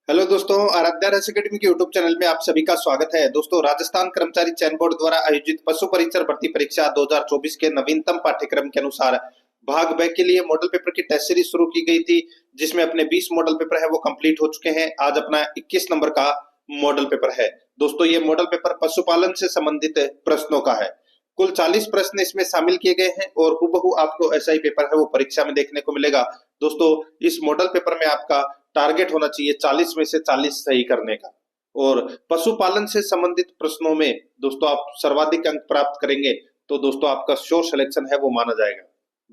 Hello दोस्तों, आराध्या रस academy के यूट्यूब चैनल में आप सभी का स्वागत है। दोस्तों, राजस्थान कर्मचारी चयन बोर्ड द्वारा आयोजित पशु परीक्षर भर्ती परीक्षा 2024 के नवीनतम पाठ्यक्रम के अनुसार भाग ब के लिए मॉडल पेपर की टेस्ट सीरीज शुरू की गई थी, जिसमें अपने 20 मॉडल पेपर है वो कंप्लीट हो चुके हैं। आज अपना 21 नंबर का मॉडल पेपर है। दोस्तों, ये मॉडल पेपर पशुपालन से संबंधित प्रश्नों का है। कुल 40 प्रश्न इसमें शामिल किए गए हैं और हूबहू आपको ऐसा ही पेपर है वो परीक्षा में देखने को मिलेगा। दोस्तों, इस मॉडल पेपर में आपका टारगेट होना चाहिए 40 में से 40 सही करने का। और पशुपालन से संबंधित प्रश्नों में दोस्तों आप सर्वाधिक अंक प्राप्त करेंगे तो दोस्तों आपका श्योर सिलेक्शन है वो माना जाएगा।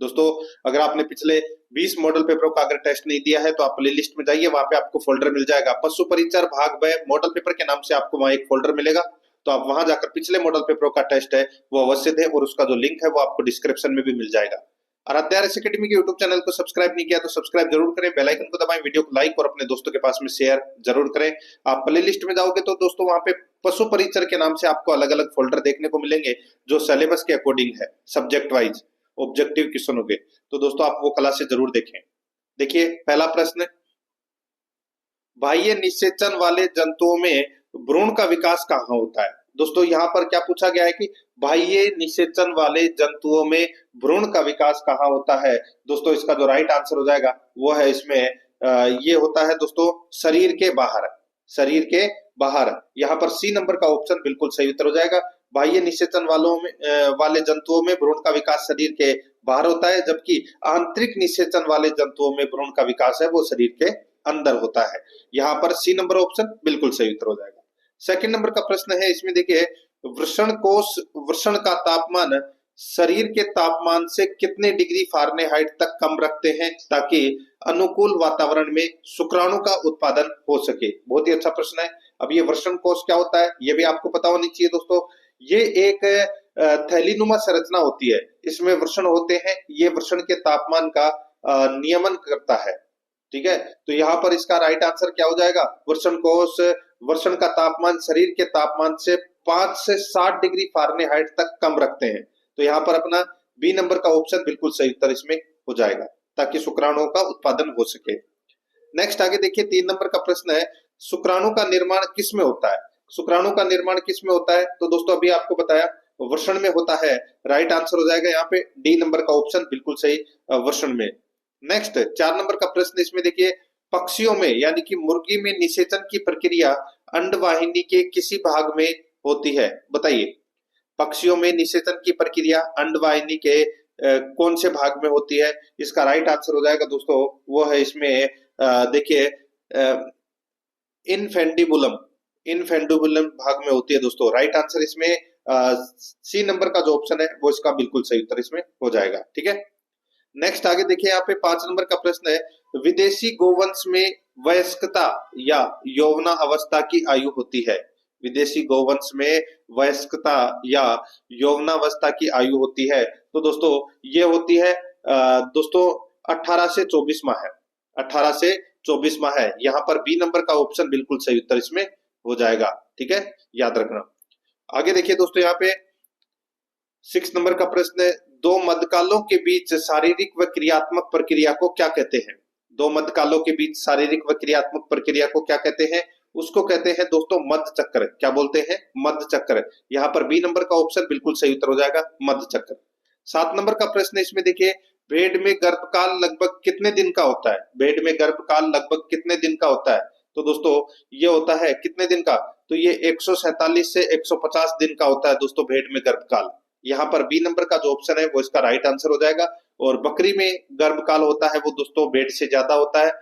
दोस्तों, अगर आपने पिछले 20 मॉडल पेपरों का अगर टेस्ट नहीं दिया है तो आप प्ले लिस्ट में जाइए, वहां पे आपको फोल्डर मिल जाएगा। पशु परीक्षर भाग ब मॉडल पेपर के नाम से आपको वहां एक फोल्डर मिलेगा, तो आप वहां जाकर पिछले मॉडल पेपरों का टेस्ट है वो अवश्य दें और उसका जो लिंक है वो आपको डिस्क्रिप्शन में भी मिल जाएगा। आराध्या रस अकेडमी के यूट्यूब चैनल को सब्सक्राइब नहीं किया तो सब्सक्राइब जरूर करें, बेल आइकन को दबाएं, वीडियो को लाइक और अपने दोस्तों के पास में शेयर जरूर करें। आप प्ले लिस्ट में जाओगे तो दोस्तों वहां पे पशु परीक्षर के नाम से आपको अलग अलग फोल्डर देखने को मिलेंगे जो सिलेबस के अकॉर्डिंग है, सब्जेक्ट वाइज ऑब्जेक्टिव क्वेश्चन हो गए। तो दोस्तों आप वो क्लास जरूर देखें। देखिए, पहला प्रश्न, बाह्य निषेचन वाले जंतुओं में भ्रूण का विकास कहाँ होता है। दोस्तों, यहाँ पर क्या पूछा गया है कि बाह्य निषेचन वाले जंतुओं में भ्रूण का विकास कहाँ होता है। दोस्तों, इसका जो राइट आंसर हो जाएगा वो है इसमें ये होता है दोस्तों शरीर के बाहर। शरीर के बाहर, यहाँ पर सी नंबर का ऑप्शन बिल्कुल सही उत्तर हो जाएगा। बाह्य निषेचन वाले जंतुओं में भ्रूण का विकास शरीर के बाहर होता है, जबकि आंतरिक निषेचन वाले जंतुओं में भ्रूण का विकास है वो शरीर के अंदर होता है। यहाँ पर सी नंबर ऑप्शन बिल्कुल सही उत्तर हो जाएगा। सेकंड नंबर का प्रश्न है, इसमें देखिए, वृषण का तापमान शरीर के तापमान से कितने डिग्री फ़ारेनहाइट तक कम रखते हैं ताकि अनुकूल वातावरण में शुक्राणु का उत्पादन हो सके। बहुत ही अच्छा प्रश्न है। अब ये वृषण कोश क्या होता है ये भी आपको पता होनी चाहिए। दोस्तों, ये एक थैलीनुमा संरचना होती है, इसमें वृषण होते हैं। ये वृषण के तापमान का नियमन करता है। ठीक है, तो यहाँ पर इसका राइट आंसर क्या हो जाएगा, वृषण कोश वृषण का तापमान शरीर के तापमान से 5 से 60 डिग्री फ़ारेनहाइट तक कम रखते हैं। तो यहाँ पर अपना बी नंबर का ऑप्शन बिल्कुल सही उत्तर इसमें हो जाएगा ताकि शुक्राणुओं का उत्पादन हो सके। नेक्स्ट आगे देखिए, 3 नंबर का प्रश्न है, शुक्राणु का निर्माण किस में होता है। शुक्राणु का निर्माण किस में होता है, तो दोस्तों अभी आपको बताया वृषण में होता है। राइट आंसर हो जाएगा यहाँ पे डी नंबर का ऑप्शन बिल्कुल सही, वृषण में। नेक्स्ट 4 नंबर का प्रश्न, इसमें देखिए, पक्षियों में यानी कि मुर्गी में निषेचन की प्रक्रिया अंडवाहिनी के किसी भाग में होती है, बताइए। पक्षियों में निषेचन की प्रक्रिया अंडवाहिनी के कौन से भाग में होती है। इसका राइट आंसर हो जाएगा दोस्तों वो है इसमें देखिए इनफेंडिबुलम। इनफेंडिबुलम भाग में होती है दोस्तों। राइट आंसर इसमें सी नंबर का जो ऑप्शन है वो इसका बिल्कुल सही उत्तर इसमें हो जाएगा। ठीक है, नेक्स्ट आगे देखिए, यहाँ पे 5 नंबर का प्रश्न है, विदेशी गोवंश में वयस्कता या यौवना अवस्था की आयु होती है। विदेशी गोवंश में वयस्कता या यौवनावस्था की आयु होती है। तो दोस्तों ये होती है दोस्तों 18 से 24 माह है। 18 से 24 माह है। यहाँ पर बी नंबर का ऑप्शन बिल्कुल सही उत्तर इसमें हो जाएगा। ठीक है, याद रखना। आगे देखिए दोस्तों, यहाँ पे 6 नंबर का प्रश्न है, दो मध्यकालों के बीच शारीरिक व क्रियात्मक प्रक्रिया को क्या कहते हैं। दो मध्यकालों के बीच शारीरिक व क्रियात्मक प्रक्रिया को क्या कहते हैं, उसको कहते हैं दोस्तों मध्य चक्र। क्या बोलते हैं, मध्य चक्र। यहाँ पर बी नंबर का ऑप्शन बिल्कुल सही उत्तर हो जाएगा, मध्य चक्र। 7 नंबर का प्रश्न, इसमें देखिए, भेड़ में गर्भकाल लगभग कितने दिन का होता है। भेड़ में गर्भकाल लगभग कितने दिन का होता है, तो दोस्तों ये होता है कितने दिन का, तो ये 147 से 150 दिन का होता है दोस्तों भेड़ में गर्भकाल। यहाँ पर बी नंबर का जो ऑप्शन है वो इसका राइट आंसर हो जाएगा। और बकरी में गर्भकाल होता है वो दोस्तों भेड़ से ज्यादा होता है,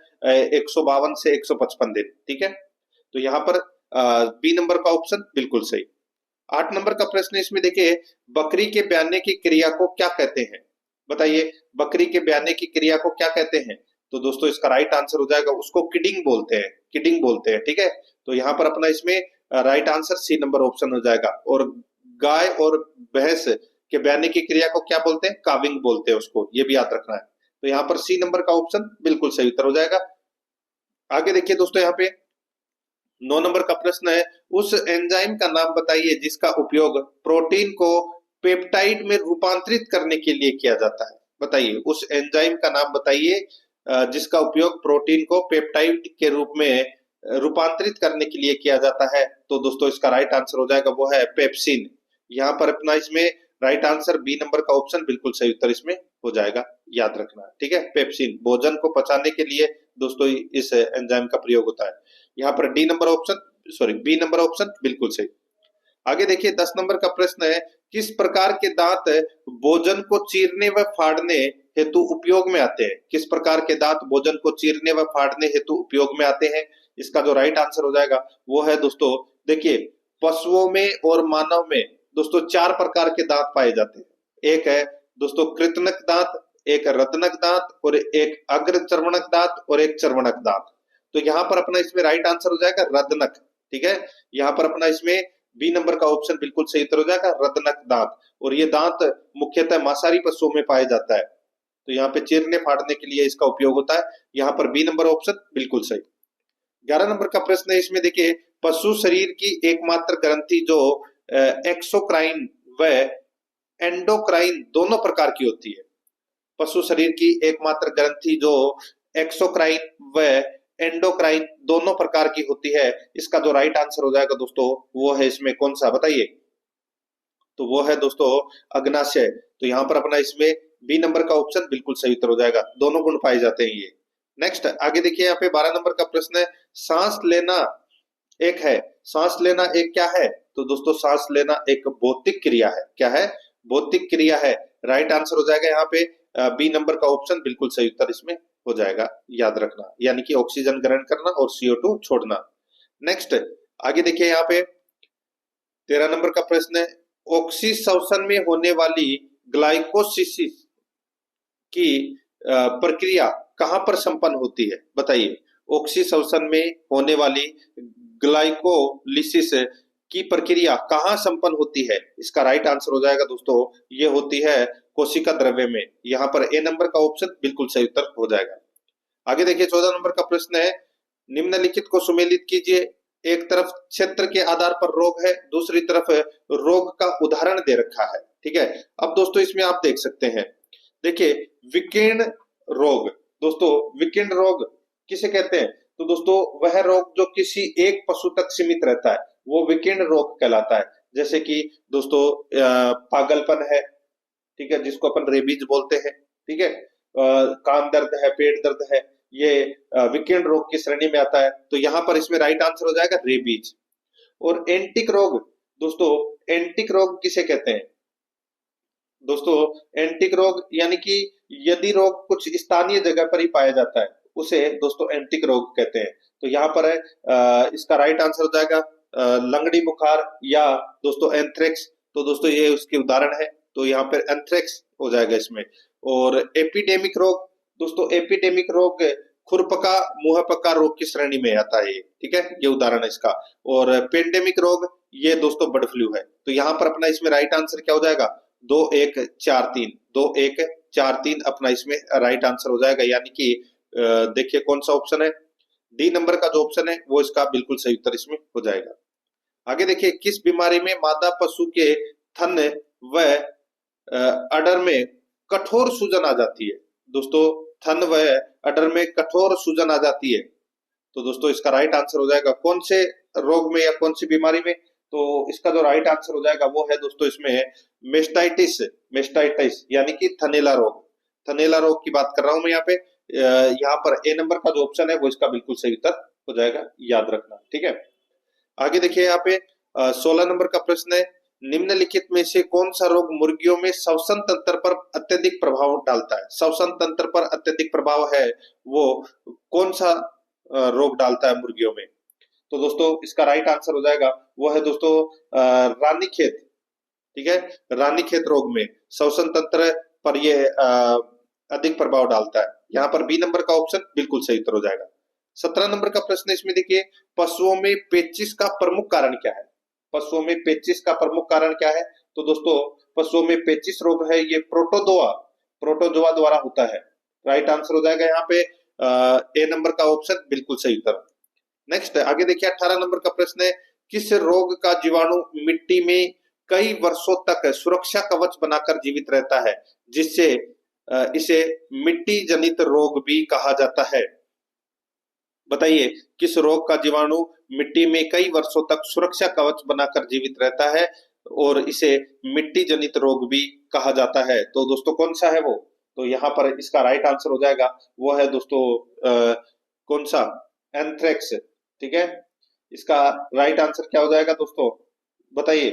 152 से 155 दिन। ठीक है, तो यहाँ पर बी नंबर का ऑप्शन बिल्कुल सही। 8 नंबर का प्रश्न, इसमें देखिए, बकरी के ब्याने की क्रिया को क्या कहते हैं, बताइए। बकरी के ब्याने की क्रिया को क्या कहते हैं, तो दोस्तों इसका राइट आंसर हो जाएगा, उसको किडिंग बोलते हैं। किडिंग बोलते हैं। ठीक है, तो यहाँ पर अपना इसमें right answer C number option हो जाएगा। और गाय और भैंस के ब्याने की क्रिया को क्या बोलते हैं, काविंग बोलते हैं उसको, ये भी याद रखना है। तो यहाँ पर सी नंबर का ऑप्शन बिल्कुल सही उत्तर हो जाएगा। आगे देखिए दोस्तों, यहाँ पे 9 नंबर का प्रश्न है, उस एंजाइम का नाम बताइए जिसका उपयोग प्रोटीन को पेप्टाइड में रूपांतरित करने के लिए किया जाता है। बताइए, उस एंजाइम का नाम बताइए जिसका उपयोग प्रोटीन को पेप्टाइड के रूप में रूपांतरित करने के लिए किया जाता है, तो दोस्तों इसका राइट आंसर हो जाएगा वो है पेप्सिन। यहाँ पर अपना इसमें राइट आंसर बी नंबर का ऑप्शन बिल्कुल सही उत्तर इसमें हो जाएगा, याद रखना, ठीक है। पेप्सिन भोजन को पचाने के लिए दोस्तों इस एंजाइम का प्रयोग होता है। यहाँ पर D number option sorry B number option बिल्कुल सही। आगे देखिए 10 नंबर का प्रश्न है, किस प्रकार के दांत भोजन को चीरने व फाड़ने हेतु उपयोग में आते हैं? किस प्रकार के दांत भोजन को चीरने व फाड़ने हेतु उपयोग में आते हैं? इसका जो राइट आंसर हो जाएगा वो है दोस्तों, देखिए पशुओं में और मानव में दोस्तों 4 प्रकार के दांत पाए जाते हैं। एक है दोस्तों कृतनक दांत, एक रत्नक दांत और एक अग्र चर्वणक दांत और एक चर्वणक दांत। तो यहाँ पर अपना इसमें राइट आंसर हो जाएगा रत्नक, ठीक है। यहाँ पर अपना इसमें बी नंबर का ऑप्शन बिल्कुल सही उत्तर हो जाएगा रत्नक दांत। और ये दांत मुख्यतः मांसाहारी पशुओं में पाया जाता है, तो यहाँ पे चीरने फाड़ने के लिए इसका उपयोग होता है। यहाँ पर बी नंबर ऑप्शन बिल्कुल सही। 11 नंबर का प्रश्न है, इसमें देखिए पशु शरीर की एकमात्र ग्रंथि जो एक्सोक्राइन व एंडोक्राइन दोनों प्रकार की होती है। पशु शरीर की एकमात्र ग्रंथि जो एक्सोक्राइन व एंडोक्राइन दोनों प्रकार की होती है, इसका जो राइट आंसर हो जाएगा दोस्तों वो है इसमें कौन सा बताइए? तो वो है दोस्तों अग्नाशय। तो यहाँ पर अपना इसमें बी नंबर का ऑप्शन बिल्कुल सही उत्तर हो जाएगा, दोनों गुण पाए जाते हैं ये। नेक्स्ट आगे देखिए यहाँ पे 12 नंबर का प्रश्न है, सांस लेना एक है, सांस लेना एक क्या है? तो दोस्तों सांस लेना एक भौतिक क्रिया है। क्या है? भौतिक क्रिया है। राइट आंसर हो जाएगा यहाँ पे बी नंबर का ऑप्शन बिल्कुल सही उत्तर इसमें हो जाएगा, याद रखना, यानी कि ऑक्सीजन ग्रहण करना और CO2 छोड़ना। नेक्स्ट आगे देखिए यहाँ पे 13 नंबर का प्रश्न है, ऑक्सीशोषण में होने वाली ग्लाइकोलिसिस की प्रक्रिया कहां पर संपन्न होती है? बताइए, ऑक्सीशोषण में होने वाली ग्लाइकोलिसिस की प्रक्रिया कहां संपन्न होती है? इसका राइट आंसर हो जाएगा दोस्तों ये होती है कोशिका द्रव्य में। यहाँ पर ए नंबर का ऑप्शन बिल्कुल सही उत्तर हो जाएगा। आगे देखिए 14 नंबर का प्रश्न है, निम्नलिखित को सुमेलित कीजिए। एक तरफ क्षेत्र के आधार पर रोग है, दूसरी तरफ रोग का उदाहरण दे रखा है, ठीक है। अब दोस्तों इसमें आप देख सकते हैं, देखिए विकीर्ण रोग, दोस्तों विकीर्ण रोग किसे कहते हैं? तो दोस्तों वह रोग जो किसी एक पशु तक सीमित रहता है वो विकीर्ण रोग कहलाता है। जैसे कि दोस्तों पागलपन है, ठीक है, जिसको अपन रेबीज बोलते हैं, ठीक है। कान दर्द है, पेट दर्द है, ये विकीर्ण रोग की श्रेणी में आता है। तो यहाँ पर इसमें राइट आंसर हो जाएगा रेबीज। और एंटिक रोग, दोस्तों एंटिक रोग किसे कहते हैं? दोस्तों एंटिक रोग यानी कि यदि रोग कुछ स्थानीय जगह पर ही पाया जाता है उसे दोस्तों एंटिक रोग कहते हैं। तो यहाँ पर है इसका राइट आंसर हो जाएगा लंगड़ी बुखार या दोस्तों एंथ्रेक्स। तो दोस्तों ये उसके उदाहरण है, तो यहाँ पर एंथ्रेक्स हो जाएगा इसमें। और एपिडेमिक रोग, दोस्तों एपिडेमिक रोग खुरपका मुंहपका रोग की श्रेणी में आता है ये, ठीक है, ये उदाहरण है इसका। और पेंडेमिक रोग ये दोस्तों बर्ड फ्लू है। तो यहाँ पर अपना इसमें राइट आंसर क्या हो जाएगा? 2 1 4 3 2 1 4 3 अपना इसमें राइट आंसर हो जाएगा, यानी कि देखिए कौन सा ऑप्शन है? डी नंबर का जो ऑप्शन है वो इसका बिल्कुल सही उत्तर इसमें हो जाएगा। आगे देखिए, किस बीमारी में मादा पशु के थन व अडर में कठोर सूजन आ जाती है? दोस्तों थन व अडर में कठोर सूजन आ जाती है। तो दोस्तों इसका राइट आंसर हो जाएगा कौन से रोग में या कौन सी बीमारी में? तो इसका जो राइट आंसर हो जाएगा वो है दोस्तों इसमें मेस्टाइटिस, मेस्टाइटिस यानी कि थनैला रोग। थनैला रोग की बात कर रहा हूं मैं यहाँ पे। यहाँ पर ए नंबर का जो ऑप्शन है वो इसका बिल्कुल सही उत्तर हो जाएगा, याद रखना, ठीक है। आगे देखिए यहाँ पे 16 नंबर का प्रश्न है, निम्नलिखित में से कौन सा रोग मुर्गियों में श्वसन तंत्र पर अत्यधिक प्रभाव डालता है? श्वसन तंत्र पर अत्यधिक प्रभाव है वो कौन सा रोग डालता है मुर्गियों में? तो दोस्तों इसका राइट आंसर हो जाएगा वो है दोस्तों रानीखेत, ठीक है। रानीखेत रोग में श्वसन तंत्र पर यह अधिक प्रभाव डालता है। यहाँ पर बी नंबर का ऑप्शन बिल्कुल सही उत्तर हो जाएगा। 17 नंबर का प्रश्न इसमें देखिए, पशुओं में पेचिश का प्रमुख कारण क्या है? पशुओं में पेचिश का प्रमुख कारण क्या है? तो दोस्तों पशुओं में पेचिश रोग है ये प्रोटोजोआ द्वारा होता है। राइट आंसर हो जाएगा यहाँ पे ए नंबर का ऑप्शन बिल्कुल सही उत्तर। नेक्स्ट आगे देखिए 18 नंबर का प्रश्न है, किस रोग का जीवाणु मिट्टी में कई वर्षों तक सुरक्षा कवच बनाकर जीवित रहता है, जिससे इसे मिट्टी जनित रोग भी कहा जाता है? बताइए किस रोग का जीवाणु मिट्टी में कई वर्षों तक सुरक्षा कवच बनाकर जीवित रहता है और इसे मिट्टी जनित रोग भी कहा जाता है। तो दोस्तों कौन सा है वो? तो यहाँ पर इसका राइट आंसर हो जाएगा, वो है दोस्तों कौन सा? एंथ्रेक्स। ठीक है, इसका राइट आंसर क्या हो जाएगा दोस्तों, बताइए।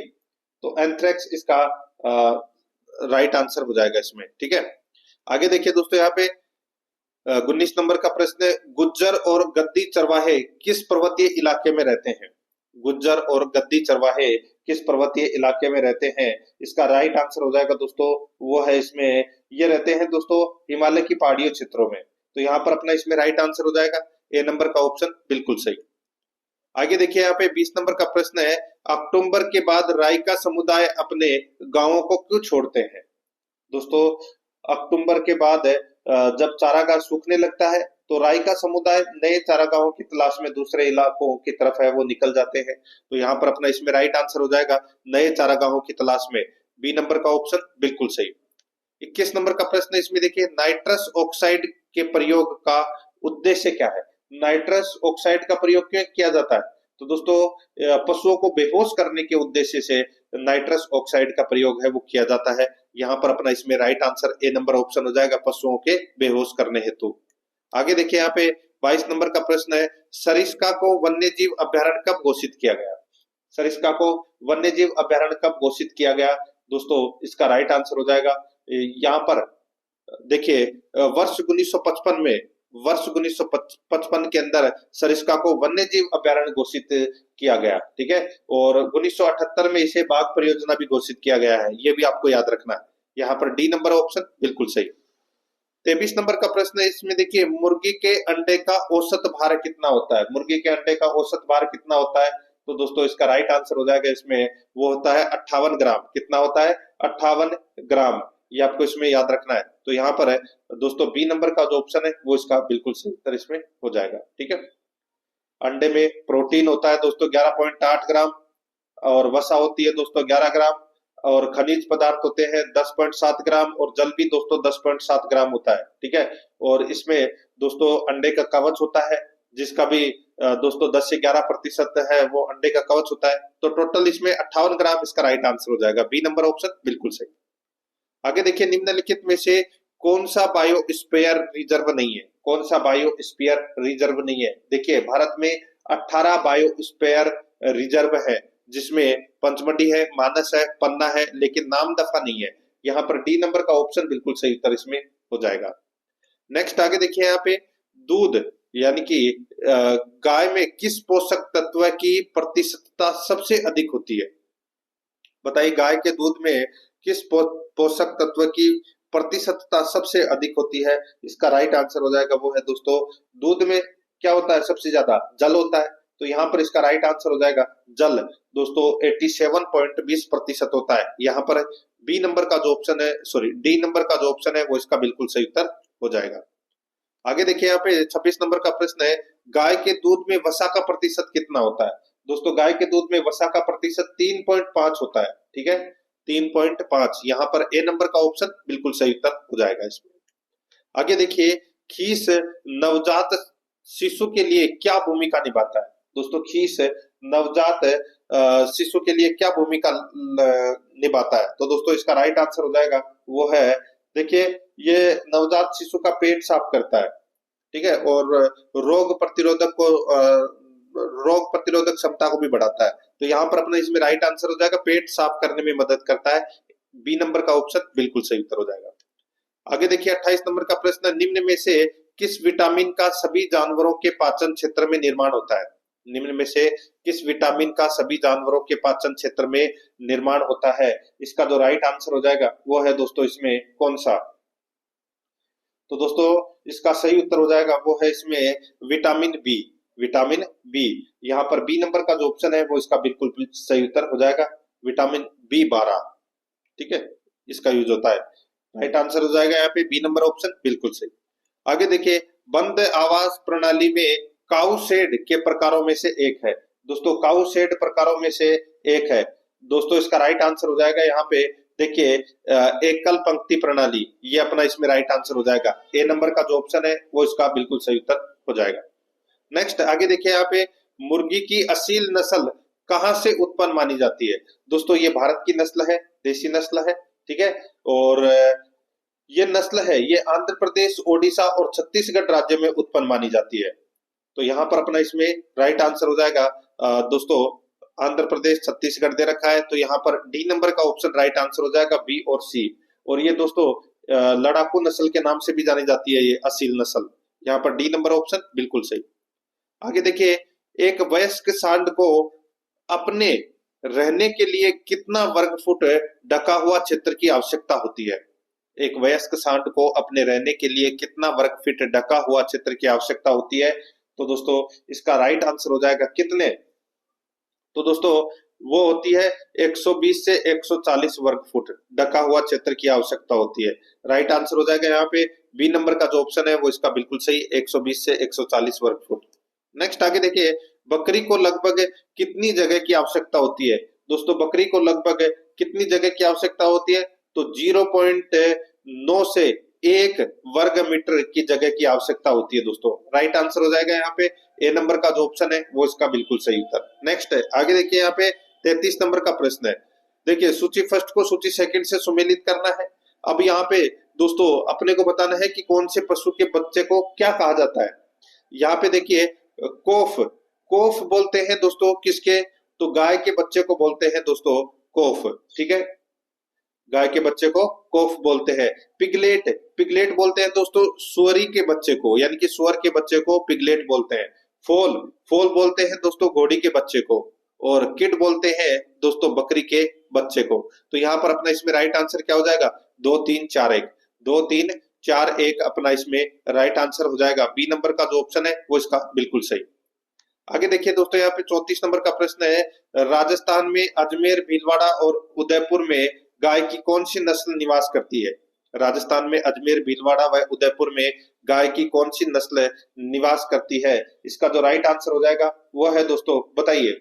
तो एंथ्रेक्स इसका राइट आंसर हो जाएगा इसमें। ठीक है, आगे देखिए दोस्तों, यहाँ पे 19 नंबर का प्रश्न है, गुज्जर और गद्दी चरवाहे किस पर्वतीय इलाके में रहते हैं? गुज्जर और गद्दी चरवाहे किस पर्वतीय इलाके में रहते हैं? इसका राइट आंसर हो जाएगा दोस्तों, वो है इसमें, ये रहते हैं दोस्तों हिमालय की पहाड़ियों क्षेत्रों में। तो यहाँ पर अपना इसमें राइट आंसर हो जाएगा ए नंबर का ऑप्शन, बिल्कुल सही। आगे देखिए यहाँ पे 20 नंबर का प्रश्न है, अक्टूबर के बाद राई का समुदाय अपने गांवों को क्यों छोड़ते हैं? दोस्तों अक्टूबर के बाद जब चारागाह सूखने लगता है तो राई का समुदाय नए चारागाहों की तलाश में दूसरे इलाकों की तरफ है वो निकल जाते हैं। तो यहाँ पर अपना इसमें राइट आंसर हो जाएगा नए चारागाहों की तलाश में, बी नंबर का ऑप्शन बिल्कुल सही। 21 नंबर का प्रश्न है, इसमें देखिए नाइट्रस ऑक्साइड के प्रयोग का उद्देश्य क्या है? नाइट्रस ऑक्साइड का प्रयोग क्यों किया जाता है? तो दोस्तों पशुओं को बेहोश करने के उद्देश्य से नाइट्रस ऑक्साइड का प्रयोग है वो किया जाता है। यहाँ पर अपना इसमें right answer A number option हो जाएगा, पशुओं के बेहोश करने हेतु। आगे देखिए यहाँ पे 22 नंबर का प्रश्न है, सरिस्का को वन्यजीव अभ्यारण्य कब घोषित किया गया? सरिस्का को वन्यजीव अभ्यारण्य कब घोषित किया गया? दोस्तों इसका राइट आंसर हो जाएगा, यहाँ पर देखिए वर्ष 1955 में, वर्ष 1955 के अंदर सरिस्का को वन्यजीव अभ्यारण्य घोषित किया गया। ठीक है, और 1978 में इसे बाघ परियोजना भी घोषित किया गया है, ये भी आपको याद रखना है। यहाँ पर डी नंबर ऑप्शन बिल्कुल सही। 23 नंबर का प्रश्न है, इसमें देखिए मुर्गी के अंडे का औसत भार कितना होता है? मुर्गी के अंडे का औसत भार कितना होता है? तो दोस्तों इसका राइट आंसर हो जाएगा इसमें, वो होता है 58 ग्राम। कितना होता है? 58 ग्राम, ये आपको इसमें याद रखना है। तो यहाँ पर है दोस्तों बी नंबर का जो ऑप्शन है वो इसका बिल्कुल सही उत्तर इसमें हो जाएगा। ठीक है, अंडे में प्रोटीन होता है दोस्तों 11.8 ग्राम, और वसा होती है दोस्तों 11 ग्राम, और खनिज पदार्थ होते हैं 10.7 ग्राम, और जल भी दोस्तों 10.7 ग्राम होता है। ठीक है, और इसमें दोस्तों अंडे का कवच होता है जिसका भी दोस्तों 10 से 11% है वो अंडे का कवच होता है। तो टोटल इसमें 58 ग्राम इसका राइट आंसर हो जाएगा, बी नंबर ऑप्शन बिल्कुल सही। आगे देखिए निम्नलिखित में से कौन सा बायोस्फीयर रिजर्व नहीं है? कौन सा बायोस्फीयर रिजर्व नहीं है? देखिए भारत में 18 बायोस्फीयर रिजर्व है, जिसमें पंचमढ़ी है, मानस है, पन्ना है, लेकिन नामदफा नहीं है। यहाँ पर डी नंबर का ऑप्शन बिल्कुल सही उत्तर इसमें हो जाएगा। नेक्स्ट आगे देखिए यहाँ पे दूध यानी कि गाय में किस पोषक तत्व की प्रतिशतता सबसे अधिक होती है? बताइए गाय के दूध में किस पोषक तत्व की प्रतिशतता सबसे अधिक होती है? इसका राइट आंसर हो जाएगा, वो है दोस्तों दूध में क्या होता है? सबसे ज्यादा जल होता है। तो यहाँ पर इसका राइट आंसर हो जाएगा जल, दोस्तों 87.20% होता है। यहाँ पर बी नंबर का जो ऑप्शन है, सॉरी डी नंबर का जो ऑप्शन है वो इसका बिल्कुल सही उत्तर हो जाएगा। आगे देखिए यहाँ पे 26 नंबर का प्रश्न है, गाय के दूध में वसा का प्रतिशत कितना होता है? दोस्तों गाय के दूध में वसा का प्रतिशत 3.5 होता है। ठीक है, 3.5, यहाँ पर ए नंबर का ऑप्शन बिल्कुल सही उत्तर हो जाएगा इसमें। आगे देखिए खीस नवजात शिशु के लिए क्या भूमिका निभाता है? दोस्तों खीस नवजात शिशु के लिए क्या भूमिका निभाता है? तो दोस्तों इसका राइट आंसर हो जाएगा, वो है देखिए ये नवजात शिशु का पेट साफ करता है। ठीक है, और रोग प्रतिरोधक को रोग प्रतिरोधक क्षमता को भी बढ़ाता है। तो यहाँ पर अपना इसमें राइट आंसर हो जाएगा पेट साफ करने में मदद करता है, बी नंबर का ऑप्शन बिल्कुल सही उत्तर हो जाएगा। आगे देखिए 28 नंबर का प्रश्न, निम्न में से किस विटामिन का सभी जानवरों के पाचन क्षेत्र में निर्माण होता है? निम्न में से किस विटामिन का सभी जानवरों के पाचन क्षेत्र में निर्माण होता है? इसका जो राइट आंसर हो जाएगा वो है दोस्तों इसमें कौन सा? तो दोस्तों इसका सही उत्तर हो जाएगा वो है इसमें विटामिन बी। विटामिन बी, यहाँ पर बी नंबर का जो ऑप्शन है वो इसका बिल्कुल सही उत्तर हो जाएगा, विटामिन बी 12। ठीक है, इसका यूज होता है। राइट आंसर हो जाएगा यहाँ पे बी नंबर ऑप्शन बिल्कुल सही। आगे देखिए बंद आवास प्रणाली में काउ शेड के प्रकारों में से एक है। दोस्तों काउ शेड प्रकारों में से एक है, दोस्तों इसका राइट आंसर हो जाएगा यहाँ पे देखिए एकल पंक्ति प्रणाली, ये अपना इसमें राइट आंसर हो जाएगा। ए नंबर का जो ऑप्शन है वो इसका बिल्कुल सही उत्तर हो जाएगा। नेक्स्ट आगे देखिए यहाँ पे, मुर्गी की असील नस्ल कहाँ से उत्पन्न मानी जाती है? दोस्तों ये भारत की नस्ल है, देसी नस्ल है, ठीक है। और ये नस्ल है, ये आंध्र प्रदेश, ओडिशा और छत्तीसगढ़ राज्य में उत्पन्न मानी जाती है। तो यहाँ पर अपना इसमें राइट आंसर हो जाएगा दोस्तों, आंध्र प्रदेश, छत्तीसगढ़ दे रखा है, तो यहाँ पर डी नंबर का ऑप्शन राइट आंसर हो जाएगा, बी और सी। और ये दोस्तों लड़ाकू नस्ल के नाम से भी जानी जाती है ये असील नस्ल। यहाँ पर डी नंबर ऑप्शन बिल्कुल सही। आगे देखिए, एक वयस्क सांड को अपने रहने के लिए कितना वर्ग फुट ढका हुआ क्षेत्र की आवश्यकता होती है? एक वयस्क सांड को अपने रहने के लिए कितना वर्ग फीट ढका हुआ क्षेत्र की आवश्यकता होती है? तो दोस्तों इसका राइट आंसर हो जाएगा कितने? तो दोस्तों वो होती है 120 से 140 वर्ग फुट ढका हुआ क्षेत्र की आवश्यकता होती है। राइट आंसर हो जाएगा यहाँ पे बी नंबर का जो ऑप्शन है वो इसका बिल्कुल सही, 120 से 140 वर्ग फुट। नेक्स्ट आगे देखिए, बकरी को लगभग कितनी जगह की आवश्यकता होती है? दोस्तों बकरी को लगभग कितनी जगह की आवश्यकता होती है? तो 0.9 से 1 वर्ग मीटर की जगह की आवश्यकता होती है दोस्तों। राइट आंसर हो जाएगा यहाँ पे ए नंबर का जो ऑप्शन है वो इसका बिल्कुल सही उत्तर। नेक्स्ट है आगे देखिए, यहाँ पे 33 नंबर का प्रश्न है। देखिए, सूची फर्स्ट को सूची सेकंड से सुमेलित करना है। अब यहाँ पे दोस्तों अपने को बताना है कि कौन से पशु के बच्चे को क्या कहा जाता है। यहाँ पे देखिए, कोफ, कोफ बोलते हैं दोस्तों किसके? तो गाय के बच्चे को बोलते हैं दोस्तों कोफ, ठीक है। गाय के बच्चे को कोफ बोलते हैं। पिगलेट, पिगलेट बोलते हैं दोस्तों सुअरी के बच्चे को, यानी कि सुअर के बच्चे को पिगलेट बोलते हैं। फोल, फोल बोलते हैं दोस्तों घोड़ी के बच्चे को। और किड बोलते हैं दोस्तों बकरी के बच्चे को। तो यहाँ पर अपना इसमें राइट आंसर क्या हो जाएगा? 2 3 4 1, 2 3 4 1 अपना इसमें राइट आंसर हो जाएगा। बी नंबर का जो ऑप्शन है वो इसका बिल्कुल सही। आगे देखिए दोस्तों, यहाँ पे 34 नंबर का प्रश्न है, राजस्थान में अजमेर, भीलवाड़ा और उदयपुर में गाय की कौन सी नस्ल निवास करती है? राजस्थान में अजमेर, भीलवाड़ा व उदयपुर में गाय की कौन सी नस्ल निवास करती है? इसका जो राइट आंसर हो जाएगा वो है दोस्तों, बताइए।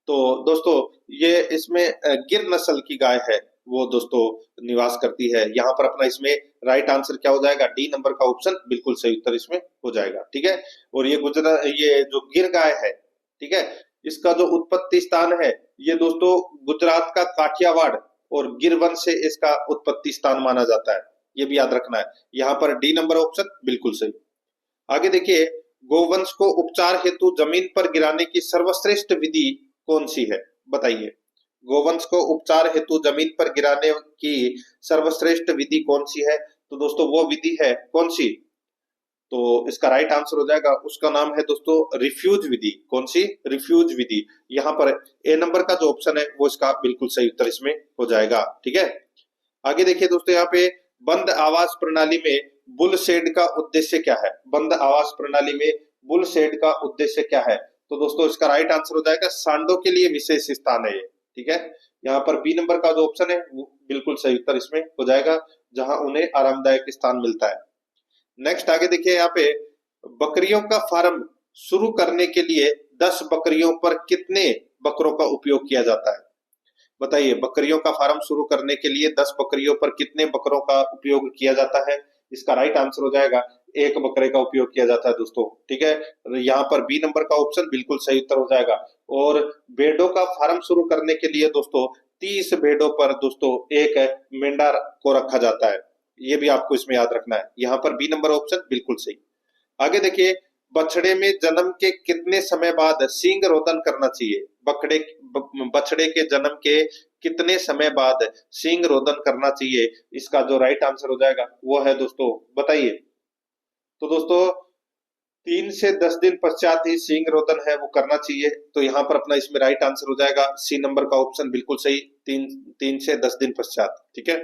तो दोस्तों ये इसमें गिर नस्ल की गाय है, वो दोस्तों निवास करती है। यहाँ पर अपना इसमें राइट आंसर क्या हो जाएगा? डी नंबर का ऑप्शन बिल्कुल सही उत्तर इसमें हो जाएगा, ठीक है। और ये जो गिर गाय है, ठीक है, इसका जो उत्पत्ति स्थान है ये दोस्तों गुजरात का काठियावाड़ और गिरवन से इसका उत्पत्ति स्थान माना जाता है, ये भी याद रखना है। यहाँ पर डी नंबर ऑप्शन बिल्कुल सही। आगे देखिए, गोवंश को उपचार हेतु जमीन पर गिराने की सर्वश्रेष्ठ विधि कौन सी है? बताइए। गोवंश को उपचार हेतु जमीन पर गिराने की सर्वश्रेष्ठ विधि कौन सी है? तो दोस्तों वो विधि है कौन सी? तो इसका राइट आंसर हो जाएगा, उसका नाम है दोस्तों रिफ्यूज विधि। कौन सी? रिफ्यूज विधि। यहाँ पर ए नंबर का जो ऑप्शन है वो इसका बिल्कुल सही उत्तर इसमें हो जाएगा, ठीक है। आगे देखिए दोस्तों, यहाँ पे बंद आवास प्रणाली में बुल शेड का उद्देश्य क्या है? बंद आवास प्रणाली में बुल शेड का उद्देश्य क्या है? तो दोस्तों इसका राइट आंसर हो जाएगा, सांडों के लिए विशेष स्थान है ये, ठीक है। यहाँ पर बी नंबर का जो ऑप्शन है वो बिल्कुल सही उत्तर इसमें हो जाएगा, जहां उन्हें आरामदायक स्थान मिलता है। नेक्स्ट आगे देखिए, यहाँ पे बकरियों का फार्म शुरू करने के लिए 10 बकरियों पर कितने बकरों का उपयोग किया जाता है? बताइए, बकरियों का फार्म शुरू करने के लिए 10 बकरियों पर कितने बकरों का उपयोग किया जाता है? इसका राइट आंसर हो जाएगा, 1 बकरे का उपयोग किया जाता है दोस्तों, ठीक है। यहाँ पर बी नंबर का ऑप्शन बिल्कुल सही उत्तर हो जाएगा। और भेड़ों का फार्म शुरू करने के लिए दोस्तों 30 भेड़ों पर दोस्तों 1 मेंढा को रखा जाता है, ये भी आपको इसमें याद रखना है। यहाँ पर बी नंबर ऑप्शन बिल्कुल सही। आगे देखिए, बछड़े में जन्म के कितने समय बाद सींग रोदन करना चाहिए? बछड़े के जन्म के कितने समय बाद सींग रोदन करना चाहिए? इसका जो राइट आंसर हो जाएगा वो है दोस्तों, बताइए। तो दोस्तों 3 से 10 दिन पश्चात ही सींग रोदन है वो करना चाहिए। तो यहाँ पर अपना इसमें राइट आंसर हो जाएगा, सी नंबर का ऑप्शन बिल्कुल सही, 3 से 10 दिन पश्चात, ठीक है।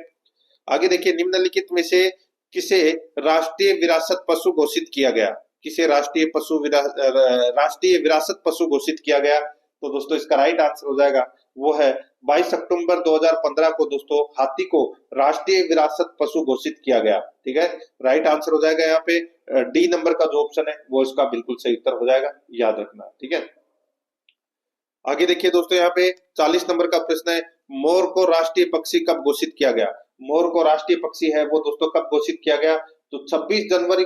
आगे देखिए, निम्नलिखित में से किसे राष्ट्रीय विरासत पशु घोषित किया गया? किसे राष्ट्रीय विरासत पशु घोषित किया गया? तो दोस्तों इसका राइट आंसर हो जाएगा वो है 22 अक्टूबर 2015 को दोस्तों हाथी को राष्ट्रीय विरासत पशु घोषित किया गया, ठीक है। राइट आंसर हो जाएगा यहाँ पे डी नंबर का जो ऑप्शन है वो इसका बिल्कुल सही उत्तर हो जाएगा, याद रखना, ठीक है। आगे देखिए दोस्तों, यहाँ पे 40 नंबर का प्रश्न है, मोर को राष्ट्रीय पक्षी कब घोषित किया गया? मोर को राष्ट्रीय पक्षी है वो दोस्तों कब घोषित किया गया? तो 26 जनवरी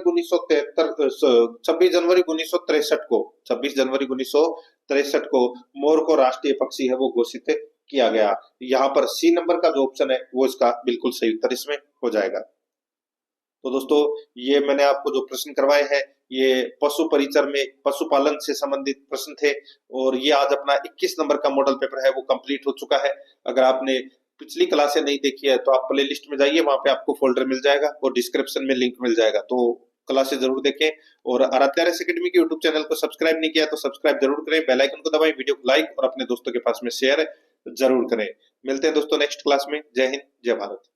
1963 को मोर को राष्ट्रीय पक्षी है वो घोषित किया गया। यहाँ पर सी नंबर का जो ऑप्शन है वो इसका बिल्कुल सही उत्तर इसमें हो जाएगा। तो दोस्तों ये मैंने आपको जो प्रश्न करवाए हैं ये पशु परिचर में पशुपालन से संबंधित प्रश्न थे, और ये आज अपना 21 नंबर का मॉडल पेपर है वो कंप्लीट हो चुका है। अगर आपने पिछली क्लासें नहीं देखी है तो आप प्ले लिस्ट में जाइए, वहां पे आपको फोल्डर मिल जाएगा और डिस्क्रिप्शन में लिंक मिल जाएगा, तो क्लासेस जरूर देखें। और आराध्या एकेडमी के यूट्यूब चैनल को सब्सक्राइब नहीं किया तो सब्सक्राइब जरूर करें, बेल आइकन को दबाएं, वीडियो को लाइक और अपने दोस्तों के पास में शेयर जरूर करें। मिलते हैं दोस्तों नेक्स्ट क्लास में। जय हिंद, जय भारत।